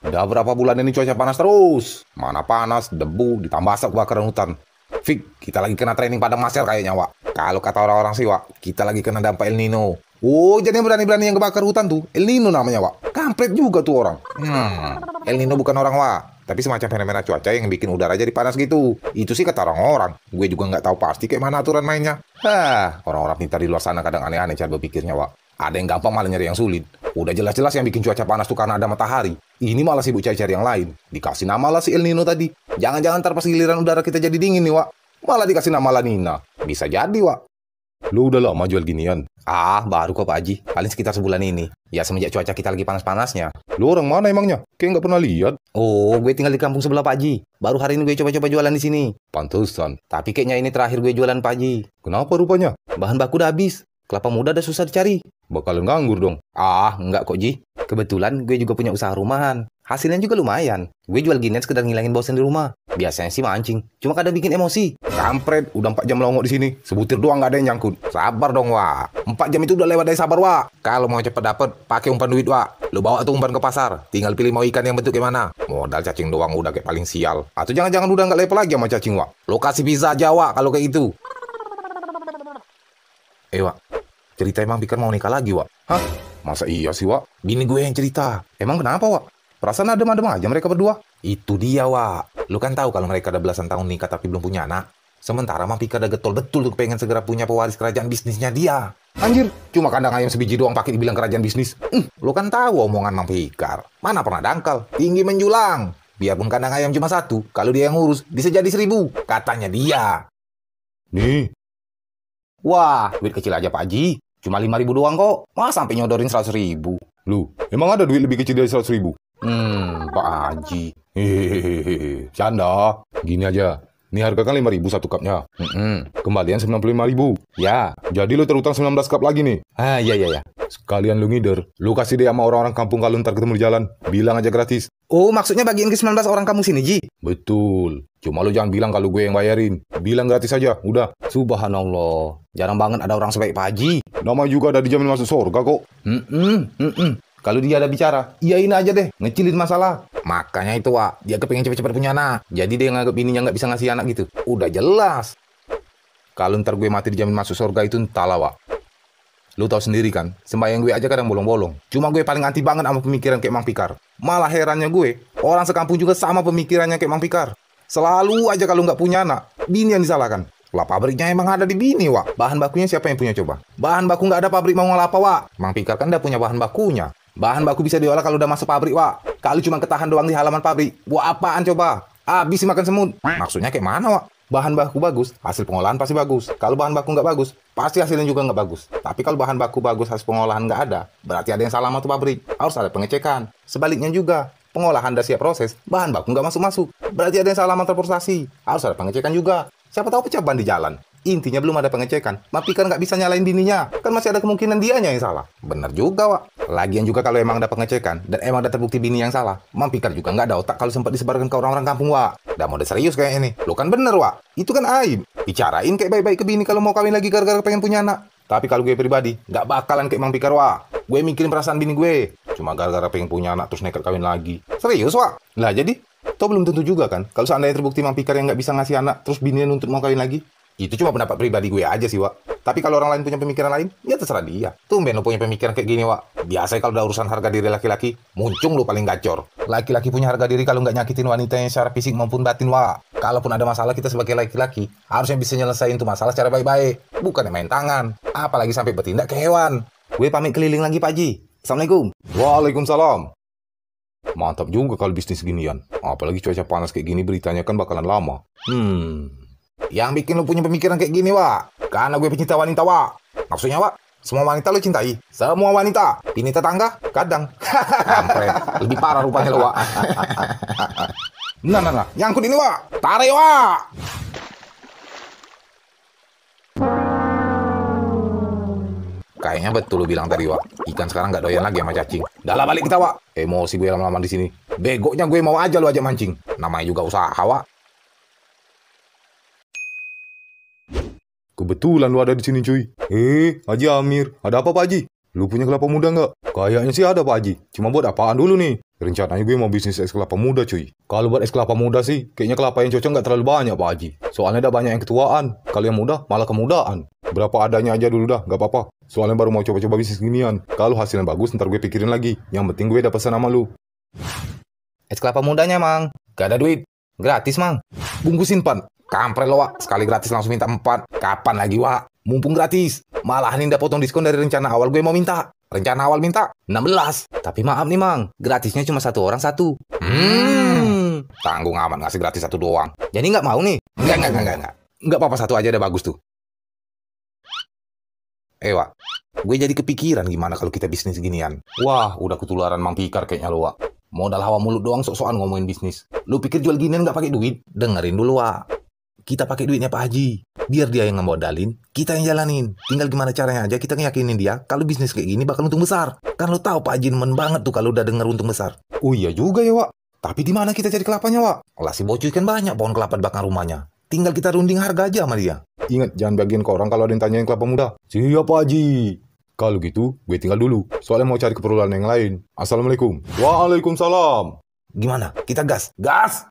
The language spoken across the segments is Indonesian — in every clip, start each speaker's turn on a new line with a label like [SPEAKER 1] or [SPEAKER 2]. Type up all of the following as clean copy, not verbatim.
[SPEAKER 1] Udah berapa bulan ini cuaca panas terus. Mana panas, debu, ditambah asap kebakaran hutan. Fik, kita lagi kena training padang masyar kayaknya, Wak. Kalau kata orang-orang sih, Wak, kita lagi kena dampak El Nino. Oh, jadi berani-berani yang kebakar hutan tuh, El Nino namanya, Wak. Kampret juga tuh orang. El Nino bukan orang, Wak. Tapi semacam fenomena cuaca yang bikin udara jadi panas gitu. Itu sih kata orang-orang. Gue juga nggak tahu pasti kayak mana aturan mainnya. Orang-orang pintar di luar sana kadang aneh-aneh cara berpikirnya, Wak. Ada yang gampang malah nyari yang sulit. Udah jelas-jelas yang bikin cuaca panas tuh karena ada matahari. Ini malah sibuk cari-cari yang lain. Dikasih nama lah si El Nino tadi. Jangan-jangan ntar pas giliran udara kita jadi dingin nih, Wak. Malah dikasih nama La Nina. Bisa jadi, Wak. Lu udah lama jual ginian? Baru kok Pak Haji. Paling sekitar sebulan ini. Ya semenjak cuaca kita lagi panas-panasnya. Lu orang mana emangnya? Kayak nggak pernah lihat. Oh, gue tinggal di kampung sebelah Pak Haji. Baru hari ini gue coba-coba jualan di sini. Pantesan. Tapi kayaknya ini terakhir gue jualan Pak Haji. Kenapa rupanya? Bahan baku udah habis. Kelapa muda udah susah dicari. Bakalan nganggur dong. Enggak kok Ji. Kebetulan gue juga punya usaha rumahan. Hasilnya juga lumayan. Gue jual ginian sekedar ngilangin bosan di rumah. Biasanya sih mancing. Cuma kadang bikin emosi. Kampret, udah 4 jam longok di sini. Sebutir doang nggak ada yang nyangkut. Sabar dong, Wak. 4 jam itu udah lewat dari sabar, Wak. Kalau mau cepet dapet, pakai umpan duit, Wak. Lu bawa tuh umpan ke pasar. Tinggal pilih mau ikan yang bentuk kayak mana. Modal cacing doang udah kayak paling sial. Atau jangan-jangan udah nggak level lagi sama cacing, Wak. Lokasi bisa aja, Wak, kalau kayak gitu. Wak. Cerita emang Pikar mau nikah lagi, Wak. Hah? Masa iya sih, Wak? Bini gue yang cerita. Emang kenapa, Wak? Perasaan adem-adem aja mereka berdua. Itu dia, Wak. Lu kan tahu kalau mereka udah belasan tahun nikah tapi belum punya anak. Sementara Mang Pikar udah getol betul tuh pengen segera punya pewaris kerajaan bisnisnya dia. Anjir, cuma kandang ayam sebiji doang pakai dibilang kerajaan bisnis. Lu kan tahu omongan Mang Pikar. Mana pernah dangkal, tinggi menjulang. Biarpun kandang ayam cuma 1, kalau dia yang ngurus bisa jadi 1000. Katanya dia. Nih. Wah, duit kecil aja Pak Haji. Cuma 5.000 doang kok. Masa sampai nyodorin 100.000? Lu, emang ada duit lebih kecil dari 100.000? Pak Haji. Hehehe, canda. Gini aja. Ini harga kan 5.000 satu cupnya. Kembalian 95.000. Ya. Jadi lu terutang 19 cup lagi nih. Iya. Sekalian lu ngider. Lu kasih deh sama orang-orang kampung kalau ntar ketemu di jalan. Bilang aja gratis. Oh, maksudnya bagiin ke 19 orang kamu sini, Ji? Betul. Cuma lu jangan bilang kalau gue yang bayarin. Bilang gratis aja, udah. Subhanallah. Jarang banget ada orang sebaik Pak Haji. Nama juga ada dijamin masuk surga kok. Kalau dia ada bicara, iyain aja deh, ngecilin masalah. Makanya itu, Wak, dia kepengen cepet-cepet punya anak. Jadi dia nganggep bininya nggak bisa ngasih anak gitu. Udah jelas. Kalau ntar gue mati dijamin masuk surga itu entahlah, Wak. Lu tahu sendiri kan, sembahyang gue aja kadang bolong-bolong. Cuma gue paling anti banget sama pemikiran kayak Mang Pikar. Malah herannya gue, orang sekampung juga sama pemikirannya kayak Mang Pikar. Selalu aja kalau nggak punya anak, bini yang disalahkan. Lah pabriknya emang ada di bini, Wak. Bahan bakunya siapa yang punya coba? Bahan baku nggak ada pabrik mau ngolah apa, Wak? Mang Pikar kan udah punya bahan bakunya. Bahan baku bisa diolah kalau udah masuk pabrik, Wak. Kalau cuma ketahan doang di halaman pabrik, buat apaan coba? Habis makan semut. Maksudnya kayak mana, Wak? Bahan baku bagus, hasil pengolahan pasti bagus. Kalau bahan baku nggak bagus, pasti hasilnya juga nggak bagus. Tapi kalau bahan baku bagus, hasil pengolahan nggak ada, berarti ada yang salah sama tuh pabrik. Harus ada pengecekan. Sebaliknya juga, pengolahan udah siap proses, bahan baku nggak masuk-masuk, berarti ada yang salah sama transportasi. Harus ada pengecekan juga. Siapa tahu pecah ban di jalan. Intinya belum ada pengecekan. Mang Pikar nggak bisa nyalain bininya. Kan masih ada kemungkinan dianya yang salah. Bener juga, Wak. Lagian juga kalau emang ada pengecekan dan emang ada terbukti bini yang salah, Mang Pikar juga nggak ada otak kalau sempat disebarkan ke orang-orang kampung, Wak. Udah mau serius kayak ini. Lo kan bener, Wak. Itu kan aib. Bicarain kayak baik-baik ke bini kalau mau kawin lagi gara-gara pengen punya anak. Tapi kalau gue pribadi, nggak bakalan kayak Mang Pikar, Wak. Gue mikirin perasaan bini gue. Cuma gara-gara pengen punya anak terus nekat kawin lagi. Serius, Wak. Lah jadi, toh belum tentu juga kan. Kalau seandainya terbukti Mang Pikar yang nggak bisa ngasih anak terus bininya nuntut mau kawin lagi. Itu cuma pendapat pribadi gue aja sih, Wak. Tapi kalau orang lain punya pemikiran lain, ya terserah dia. Tumben lo punya pemikiran kayak gini, Wak. Biasanya kalau udah urusan harga diri laki-laki, muncung lo paling gacor. Laki-laki punya harga diri kalau nggak nyakitin wanitanya secara fisik maupun batin, Wak. Kalaupun ada masalah, kita sebagai laki-laki harusnya bisa nyelesain tuh masalah secara baik-baik. Bukan main tangan. Apalagi sampai bertindak ke hewan. Gue pamit keliling lagi, Pak Haji. Assalamualaikum. Waalaikumsalam. Mantap juga kalau bisnis ginian. Apalagi cuaca panas kayak gini beritanya kan bakalan lama. Yang bikin lu punya pemikiran kayak gini, Wak, karena gue pecinta wanita, Wak. Maksudnya, Wak, semua wanita lu cintai? Semua wanita? Bini tetangga? Kadang. Kampret. Lebih parah rupanya lu, Wak. Nah. Nyangkut ini, Wak. Tarik, Wak. Kayaknya betul lu bilang tadi, Wak. Ikan sekarang nggak doyan lagi sama cacing. Dah lah balik kita, Wak. Emosi gue lama-lama di sini. Begonya gue mau aja lu ajak mancing. Namanya juga usaha, Wak. Kebetulan lu ada di sini, cuy. Haji Amir, ada apa, Pak Haji? Lu punya kelapa muda nggak? Kayaknya sih ada, Pak Haji. Cuma buat apaan dulu nih? Rencananya gue mau bisnis es kelapa muda cuy. Kalau buat es kelapa muda sih, kayaknya kelapa yang cocok nggak terlalu banyak Pak Haji. Soalnya udah banyak yang ketuaan. Kalau yang muda malah kemudaan. Berapa adanya aja dulu dah, nggak apa-apa. Soalnya baru mau coba-coba bisnis ginian. Kalau hasilnya bagus, ntar gue pikirin lagi. Yang penting gue udah pesan sama lu. Es kelapa mudanya, Mang. Gak ada duit. Gratis, Mang. Bungkusin, Pan. Kampret lo, Wak. Sekali gratis langsung minta 4. Kapan lagi, Wak? Mumpung gratis. Malahan ini udah potong diskon dari rencana awal gue mau minta. Rencana awal minta 16. Tapi maaf nih, Mang. Gratisnya cuma 1 orang 1. Tanggung amat ngasih gratis 1 doang. Jadi nggak mau nih? Enggak. Nggak apa-apa, 1 aja udah bagus tuh. Wak. Gue jadi kepikiran gimana kalau kita bisnis ginian. Wah, udah ketularan Mang Pikar kayaknya lo, Wak. Modal hawa mulut doang sok-sokan ngomongin bisnis. Lu pikir jual ginian nggak pakai duit? Dengerin dulu, Wak. Kita pakai duitnya Pak Haji. Biar dia yang ngemodalin, kita yang jalanin. Tinggal gimana caranya aja kita ngeyakinin dia kalau bisnis kayak gini bakal untung besar. Kan lu tahu Pak Haji nemen banget tuh kalau udah denger untung besar. Oh iya juga ya, Wak. Tapi di mana kita cari kelapanya, Wak? Lah si Bocuy kan banyak pohon kelapa di belakang rumahnya. Tinggal kita runding harga aja sama dia. Ingat, jangan bagian ke orang kalau ada yang tanyain kelapa muda. Siap, Pak Haji. Kalau gitu, gue tinggal dulu. Soalnya mau cari keperluan yang lain. Assalamualaikum. Waalaikumsalam. Gimana? Kita gas? Gas!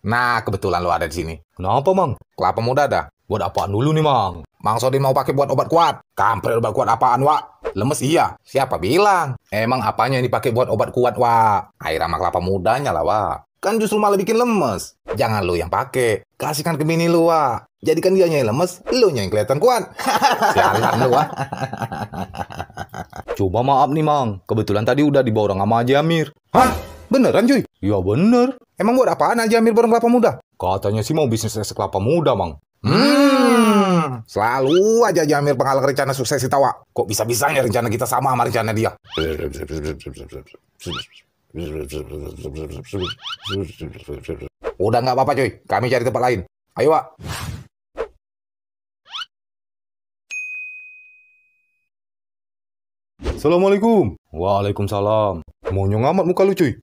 [SPEAKER 1] Nah, kebetulan lo ada di sini. Kenapa, Mang? Kelapa muda ada. Buat apaan dulu nih, Mang? Mang Sodin mau pakai buat obat kuat. Kampret, obat kuat apaan, Wak? Lemes iya. Siapa bilang? Emang apanya yang dipakai buat obat kuat, Wak? Air sama kelapa mudanya lah, Wak. Kan justru malah bikin lemes. Jangan lo yang pakai. Kasihkan ke bini lo, Wak. Jadikan dia yang lemes, lo yang kelihatan kuat. Sialan lo, Wak. Coba maaf nih, Mang. Kebetulan tadi udah diborong sama Haji Amir. Hah? Beneran, cuy? Ya bener. Emang buat apaan Haji Amir borong kelapa muda? Katanya sih mau bisnis es kelapa muda, Mang. Selalu aja Haji Amir penghalang rencana sukses kita, Wak. Kok bisa-bisanya rencana kita sama rencana dia? Udah nggak apa-apa, cuy. Kami cari tempat lain. Ayo, Wak. Assalamualaikum. Waalaikumsalam. Monyong amat muka lu, cuy.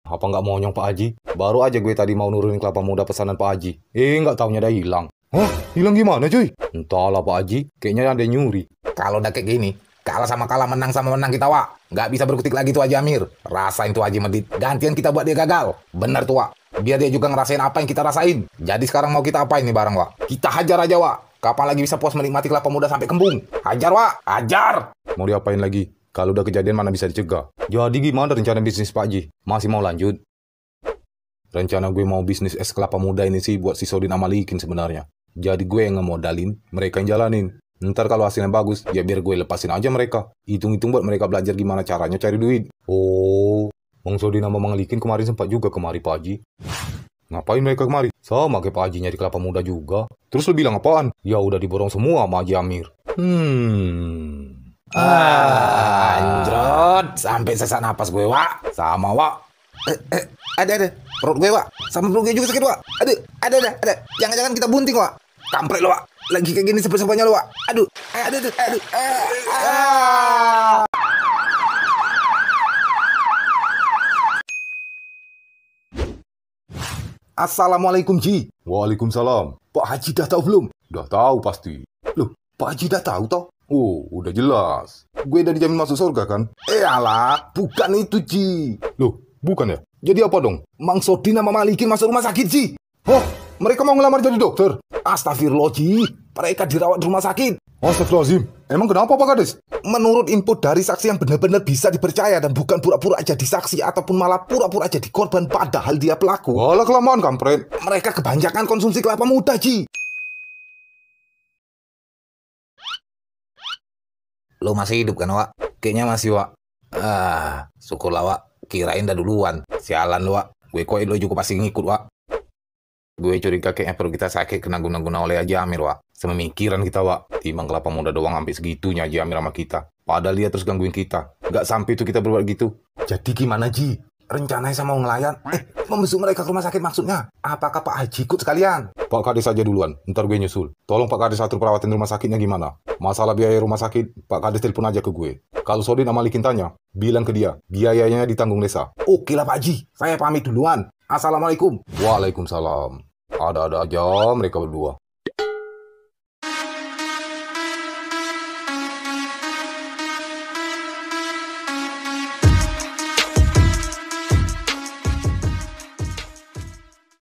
[SPEAKER 1] Apa nggak monyong Pak Haji? Baru aja gue tadi mau nurunin kelapa muda pesanan Pak Haji. Nggak taunya dah hilang. Hah? Hilang gimana, cuy? Entahlah Pak Haji, kayaknya ada yang nyuri. Kalau udah kayak gini, kalah sama kalah, menang sama menang kita, Wak. Nggak bisa berkutik lagi tuh Haji Amir. Rasain tuh Haji Medit. Gantian kita buat dia gagal. Bener tuh, Wak. Biar dia juga ngerasain apa yang kita rasain. Jadi sekarang mau kita apain nih bareng, Wak? Kita hajar aja, Wak. Kapan lagi bisa puas menikmati kelapa muda sampai kembung? Hajar, Wak. Hajar! Mau diapain lagi? Kalau udah kejadian mana bisa dicegah. Jadi gimana rencana bisnis Pak Haji? Masih mau lanjut? Rencana gue mau bisnis es kelapa muda ini sih buat si Sodin Amalikin sebenarnya. Jadi gue yang ngemodalin, mereka yang jalanin. Ntar kalau hasilnya bagus, ya biar gue lepasin aja mereka. Hitung-hitung buat mereka belajar gimana caranya cari duit. Oh, Bang Sodin sama Mang Likin kemarin sempat juga kemari Pak Haji. Ngapain mereka kemari? Sama kayak Pak Haji nyari kelapa muda juga. Terus lu bilang apaan? Ya udah diborong semua sama Haji Amir. Anjrot, sampai sesak napas gue, Wak. Sama, Wak. Ada. Perut gue, Wak. Sama perut gue juga sakit, Wak. Ada. Jangan-jangan kita bunting, Wak. Kampret lo, Wak. Lagi kayak gini sepet-sepetnya lo, Wak. Aduh. Assalamualaikum, Ji. Waalaikumsalam. Pak Haji dah tahu belum? Udah tahu pasti. Loh, Pak Haji dah tahu toh? Oh, udah jelas. Gue udah dijamin masuk surga kan? Alah, bukan itu, Ji. Loh, bukan ya? Jadi apa dong? Mang Sodin sama Malikin masuk rumah sakit, Ji. Oh, mereka mau ngelamar jadi dokter? Astagfirullah, Ji. Mereka dirawat di rumah sakit. Astagfirullahaladzim. Emang kenapa, Pak Kades? Menurut input dari saksi yang benar-benar bisa dipercaya dan bukan pura-pura jadi saksi ataupun malah pura-pura jadi korban padahal dia pelaku. Walah kelamaan, kampret. Mereka kebanyakan konsumsi kelapa muda, Ji. Lo masih hidup kan, Wak? Kayaknya masih, Wak. Syukurlah, Wak. Kirain dah duluan. Sialan lo, Wak. Gue koin lo juga pasti ngikut, Wak. Gue curiga kayaknya perut kita sakit kena guna-guna oleh Haji Amir, Wak. Sememikiran kita, Wak. Timbang kelapa muda doang sampai segitunya Haji Amir sama kita. Padahal dia terus gangguin kita. Gak sampai itu kita berbuat gitu. Jadi gimana, Ji? Rencananya sama mau ngelayan? Membesuk mereka ke rumah sakit maksudnya? Apakah Pak Haji ikut sekalian? Pak Kades aja duluan, ntar gue nyusul. Tolong Pak Kades atur perawatan rumah sakitnya gimana? Masalah biaya rumah sakit, Pak Kades telepon aja ke gue. Kalau Sodin sama Likin tanya, bilang ke dia, biayanya ditanggung desa. Oke lah Pak Haji, saya pamit duluan. Assalamualaikum. Waalaikumsalam. Ada-ada aja mereka berdua.